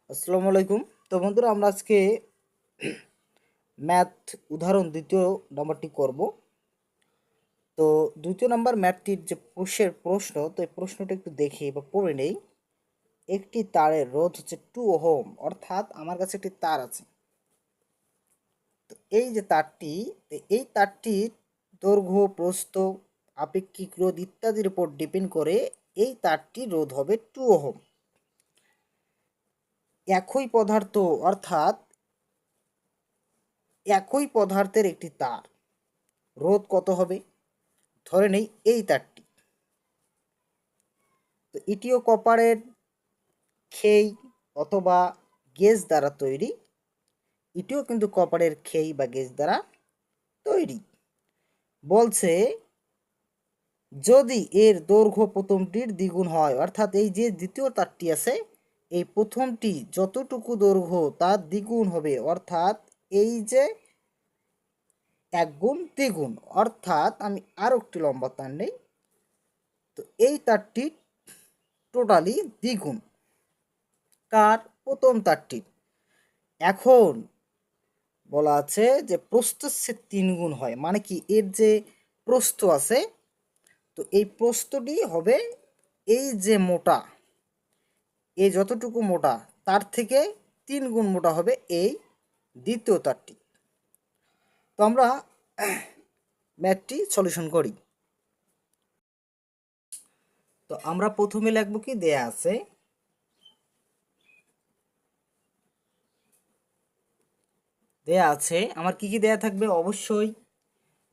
আসসালামু আলাইকুম। তো বন্ধুরা, আমরা আজকে ম্যাথ উদাহরণ দ্বিতীয় নাম্বারটি করব। তো দ্বিতীয় নাম্বার ম্যাথটির যে প্রশ্ন, তো এই প্রশ্নটা একটু দেখি বা পড়ে নেই। একটি তারের রোধ হচ্ছে 2 ওহম, অর্থাৎ আমার কাছে একটি তার আছে। তো এই যে তারটি, এই তারটির দৈর্ঘ্য, প্রস্থ, আপেক্ষিক রোধ ইত্যাদির উপর ডিপেন্ড করে এই তারটির রোধ হবে 2 ওহম। একই পদার্থ, অর্থাৎ একই পদার্থের একটি তার রোধ কত হবে? ধরে নেই এই তারটি, তো এটিও কপারের খেই অথবা গেজ দ্বারা তৈরি। এটিও কিন্তু কপারের খেই বা গেজ দ্বারা তৈরি। বলছে যদি এর দৈর্ঘ্য প্রথমটির দ্বিগুণ হয়, অর্থাৎ এই যে দ্বিতীয় তারটি আছে, এই প্রথমটি যতটুকু দৈর্ঘ্য তার দ্বিগুণ হবে, অর্থাৎ এই যে 1 গুণ দ্বিগুণ, অর্থাৎ আমি আরও একটু লম্বা তার নেই, তো এই তারটি টোটালি দ্বিগুণ কার? প্রথম তারটির। এখন বলা আছে যে প্রস্থচ্ছেদ 3 গুণ হয়, মানে কি এর যে প্রস্থ আছে, তো এই প্রস্থটি হবে এই যে মোটা, এই যতটুকু মোটা তার থেকে 3 গুণ মোটা হবে এই দ্বিতীয় তারটি। তো আমরা ম্যাথটি সলিউশন করি। তো আমরা প্রথমে লিখব কি, দেয়া আছে আমার কি কি দেয়া থাকবে? অবশ্যই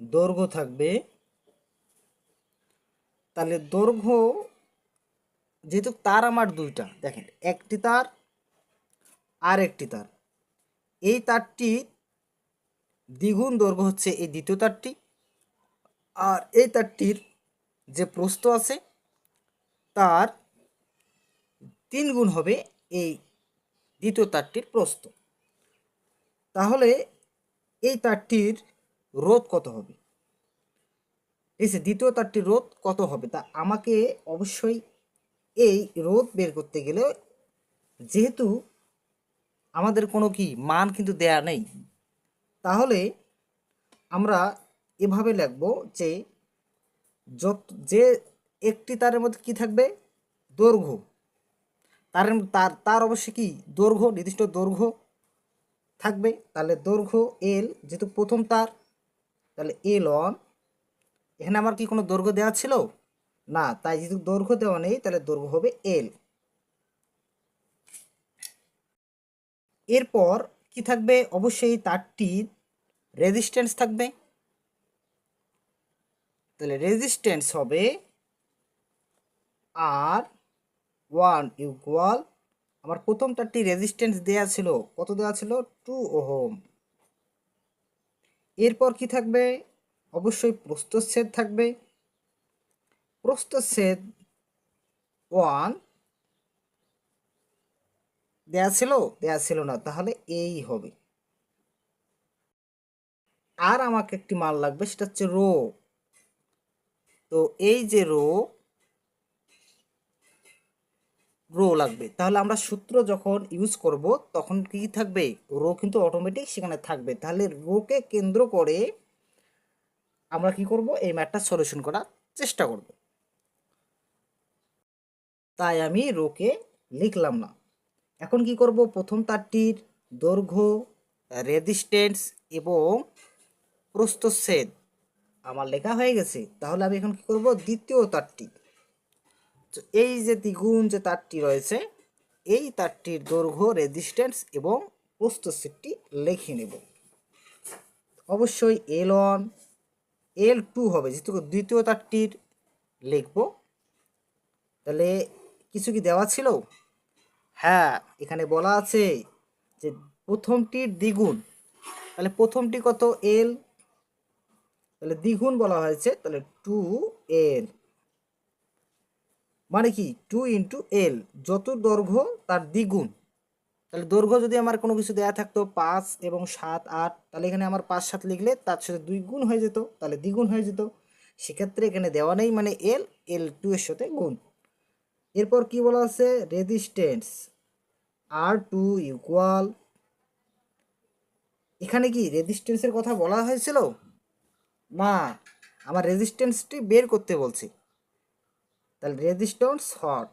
দৈর্ঘ্য থাকবে। তাহলে দৈর্ঘ্য, যেহেতু তার আমার দুইটা, দেখেন একটি তার আর একটি তার, এই তারটি দ্বিগুণ দৈর্ঘ্য হচ্ছে এই দ্বিতীয় তারটি, আর এই তারটির যে প্রস্থ আছে তার 3 গুণ হবে এই দ্বিতীয় তারটির প্রস্থ। তাহলে এই তারটির রোধ কত হবে? এই যে দ্বিতীয় তারটির রোধ কত হবে, তা আমাকে অবশ্যই এই রোধ বের করতে গেলে, যেহেতু আমাদের কোনো কি মান কিন্তু দেয়া নেই, তাহলে আমরা এভাবে লিখব যে যত যে একটি তারের মধ্যে কি থাকবে? দৈর্ঘ্য। তার তার তার অবশ্যই কি দৈর্ঘ্য, নির্দিষ্ট দৈর্ঘ্য থাকবে। তাহলে দৈর্ঘ্য এল, যেহেতু প্রথম তার, তাহলে L1। এখানে আমার কি কোনো দৈর্ঘ্য দেওয়া ছিল না, তাই যেহেতু দৈর্ঘ্য দেওয়া নেই, তাহলে দৈর্ঘ্য হবে L। এরপর কি থাকবে? অবশ্যই তারটির রেজিস্ট্যান্স থাকবে। তাহলে রেজিস্ট্যান্স হবে R1 ইকুয়াল, আমার প্রথম তারটি রেজিস্ট্যান্স দেয়া ছিল, কত দেওয়া ছিল? 2 ওহম। এরপর কি থাকবে? অবশ্যই প্রস্থচ্ছেদ থাকবে। প্রস্থচ্ছেদ 1 দেয়া ছিল, দেয়া ছিল না, তাহলে এই হবে। আর আমাকে একটি মান লাগবে, সেটা হচ্ছে রো। তো এই যে রো লাগবে, তাহলে আমরা সূত্র যখন ইউজ করব তখন কি থাকবে? রো কিন্তু অটোমেটিক সেখানে থাকবে। তাহলে রোকে কেন্দ্র করে আমরা কি করব? এই ম্যাথটা সলিউশন করার চেষ্টা করব। তাই আমি রোকে লিখলাম না। এখন কি করব? প্রথম তারটির দৈর্ঘ্য, রেজিস্ট্যান্স এবং প্রস্থচ্ছেদ আমার লেখা হয়ে গেছে। তাহলে আমি এখন কি করব? দ্বিতীয় তারটি, তো এই যে দ্বিগুণ যে তারটি রয়েছে, এই তারটির দৈর্ঘ্য, রেজিস্ট্যান্স এবং প্রস্থচ্ছেদটি লিখে নেব। অবশ্যই L1 L2 হবে, যেহেতু দ্বিতীয় তারটির লিখব। তাহলে কিছু কি দেওয়া ছিল? হ্যাঁ, এখানে বলা আছে যে প্রথমটির দ্বিগুণ। তাহলে প্রথমটি কত? L, তাহলে দ্বিগুণ বলা হয়েছে, তাহলে 2L, মানে কি 2 × L, যত দৈর্ঘ্য তার দ্বিগুণ। তাহলে দৈর্ঘ্য যদি আমার কোনো কিছু দেয়া থাকতো 5 এবং 7, 8, তাহলে এখানে আমার 5, 7 লিখলে তার সাথে 2 গুণ হয়ে যেত, তাহলে দ্বিগুণ হয়ে যেত। সেক্ষেত্রে এখানে দেওয়া নেই, মানে L2 এর সাথে গুণ। এরপর কি বলা আছে? রেজিস্ট্যান্স R2 ইকুয়াল, এখানে কি রেজিস্ট্যান্সের কথা বলা হয়েছিল? না, আমার রেজিস্ট্যান্সটি বের করতে বলছি। তাহলে রেজিস্ট্যান্স হট।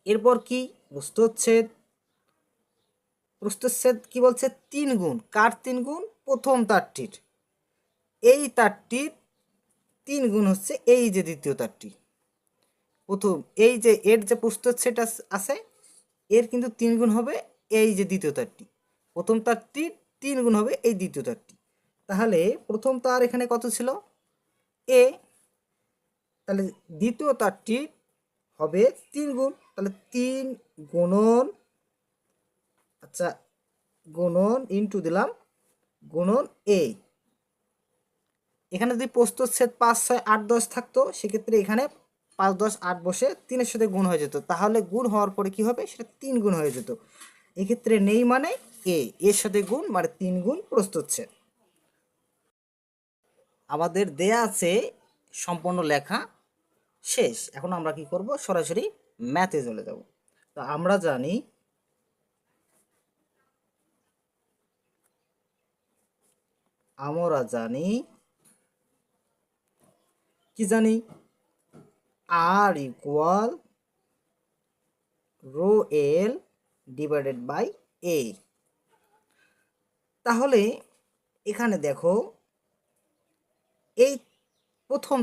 এরপর কি প্রস্থচ্ছেদ, প্রস্থচ্ছেদ কি বলছে 3 গুণ, কার 3 গুণ? প্রথম তারটির। এই তারটির 3 গুণ হচ্ছে এই যে দ্বিতীয় তারটি। প্রথম এই যে এর যে প্রস্থচ্ছেদ আছে এর কিন্তু 3 গুণ হবে এই যে দ্বিতীয় তারটি। প্রথম তারটির 3 গুণ হবে এই দ্বিতীয় তারটি। তাহলে প্রথম তার এখানে কত ছিল? এ। তাহলে দ্বিতীয় তারটি হবে 3 গুণ, তাহলে 3 গুণন, আচ্ছা গুণন ইন্টু দিলাম গুণন এ। এখানে যদি প্রস্থচ্ছেদ 5, 6, 8, 10 থাকতো সেক্ষেত্রে এখানে 5, 10, 8 বসে 3-এর সাথে গুণ হয়ে যেত, তাহলে গুণ হওয়ার পরে কি হবে? সেটা 3 গুণ হয়ে যেত। এক্ষেত্রে নেই মানে এর সাথে গুণ মানে 3 গুণ প্রস্থচ্ছেদ। আমাদের দেয়া আছে সম্পূর্ণ লেখা শেষ। এখন আমরা কি করব? সরাসরি ম্যাথে চলে যাব। তো আমরা জানি কি জানি R equal rho L divided by A. তাহলে এখানে দেখো এই প্রথম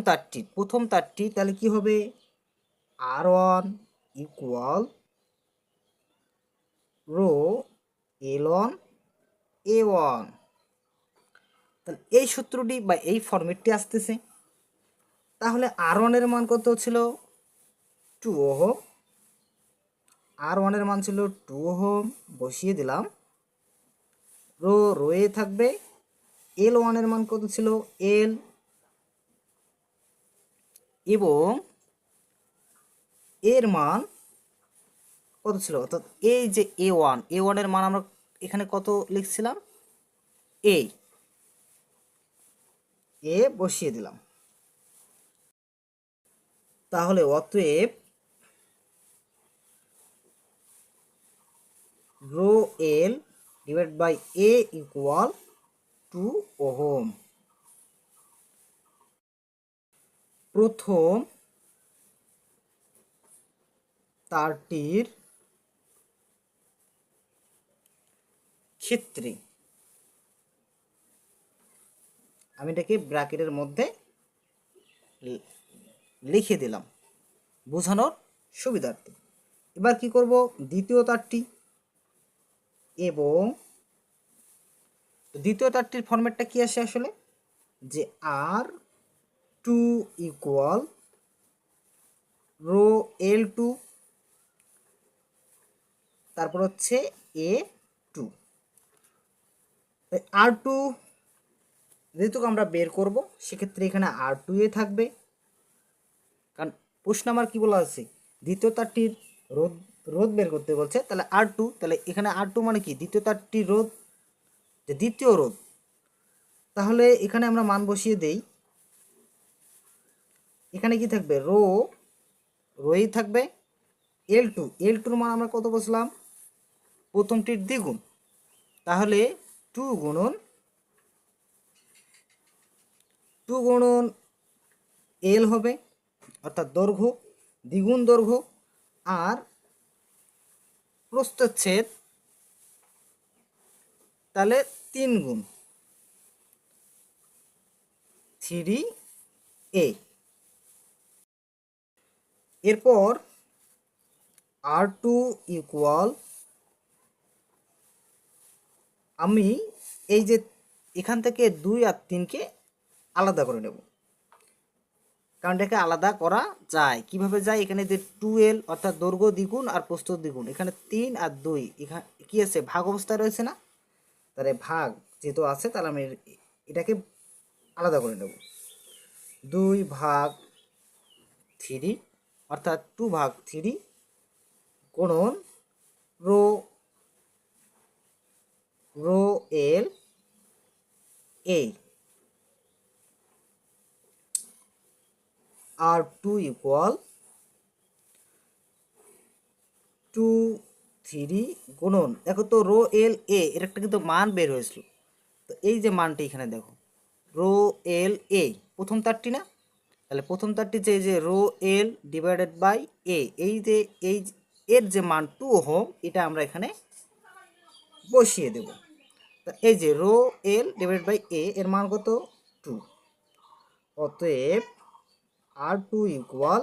তারটি তাহলে কি হবে? R1 equal rho L1 A1। তাহলে এই সূত্রটি বা এই ফরম্যাটটি আসতেছে। তাহলে R1 এর মান কত ছিল? 2 ওহম। R1 এর মান ছিল 2 ওহম, বসিয়ে দিলাম। রোয়ে থাকবে। L1 এর মান কত ছিল? L, এবং এর মান কত ছিল? অর্থাৎ এই যে A1 এর মান আমরা এখানে কত লিখছিলাম? এ বসিয়ে দিলাম। তাহলে অতএব rho L divide by A equal 2 ohm. প্রথম তারটির ক্ষেত্রে আমি এটাকে ব্র্যাকেটের মধ্যে লিখে দিলাম বোঝানোর সুবিধার্থে। এবার কি করব? দ্বিতীয় তারটি, এবং দ্বিতীয় তারটির ফরম্যাটটা কি আসে আসলে? যে R2 ইকুয়াল রো L2, তারপর হচ্ছে A2। R2 যেহেতু আমরা বের করব সেক্ষেত্রে এখানে R2 এ থাকবে, কারণ প্রশ্ন আমার কি বলা আছে? দ্বিতীয় তারটির রোধ বের করতে বলছে। তাহলে R2, তাহলে এখানে R2 মানে কি? দ্বিতীয় তারটির রোধ, যে দ্বিতীয় রোধ। তাহলে এখানে আমরা মান বসিয়ে দেই। এখানে কি থাকবে? রোই থাকবে। L2 মান আমরা কত বসলাম? প্রথমটির দ্বিগুণ, তাহলে 2 গুণন L হবে, অর্থাৎ দৈর্ঘ্য, দ্বিগুণ দৈর্ঘ্য। আর প্রস্থচ্ছেদ তাহলে 3 গুণ 3A। এরপর R2 ইকুয়াল, আমি এই যে এখান থেকে 2 আর 3কে আলাদা করে নেব, কারণ এটাকে আলাদা করা যায়। কিভাবে যায়? এখানে যে 2L অর্থাৎ দৈর্ঘ্য দ্বিগুণ আর প্রস্থ দ্বিগুণ, এখানে 3 আর 2 এখানে কি আছে? ভাগ অবস্থায় রয়েছে না? তাহলে ভাগ যেহেতু আছে তাহলে আমি এটাকে আলাদা করে নেব। 2/3 অর্থাৎ 2/3 গুণন রো এল এ। R2 ইকুয়াল 2 থ্রি গুণন, দেখো তো রো এল এ এর একটা কিন্তু মান বের হয়েছিল। তো এই যে মানটি এখানে দেখো, রো এল এ প্রথম তারটি না, তাহলে প্রথম তারটি যে এই যে রো এল ডিভাইডেড বাই এ, এই যে এই এর যে মান 2 ওহম, এটা আমরা এখানে বসিয়ে দেব। তা এই যে রো এল ডিভাইডেড বাই এ এর মান কত 2, অতএব আর টু ইকুয়াল,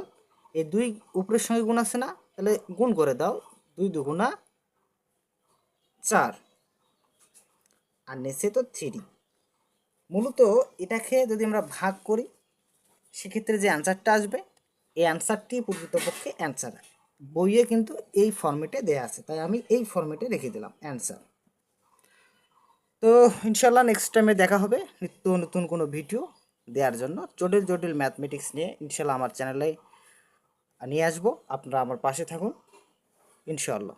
এই দুই উপরের সঙ্গে গুণ আছে না, তাহলে গুণ করে দাও, 2 দুগুণা 4 আর নিচে তো 3। মূলত এটাকে যদি আমরা ভাগ করি সেক্ষেত্রে যে অ্যান্সারটা আসবে, এই অ্যান্সারটি প্রকৃতপক্ষে অ্যান্সার। বইয়ে কিন্তু এই ফর্মেটে দেয়া আছে, তাই আমি এই ফর্মেটে রেখে দিলাম অ্যান্সার। তো ইনশাল্লাহ নেক্সট টাইমে দেখা হবে নিত্য নতুন কোনো ভিডিও দেওয়ার জন্য। জটিল জটিল ম্যাথমেটিক্স নিয়ে ইনশাল্লাহ আমার চ্যানেলে নিয়ে আসবো। আপনারা আমার পাশে থাকুন ইনশাআল্লাহ।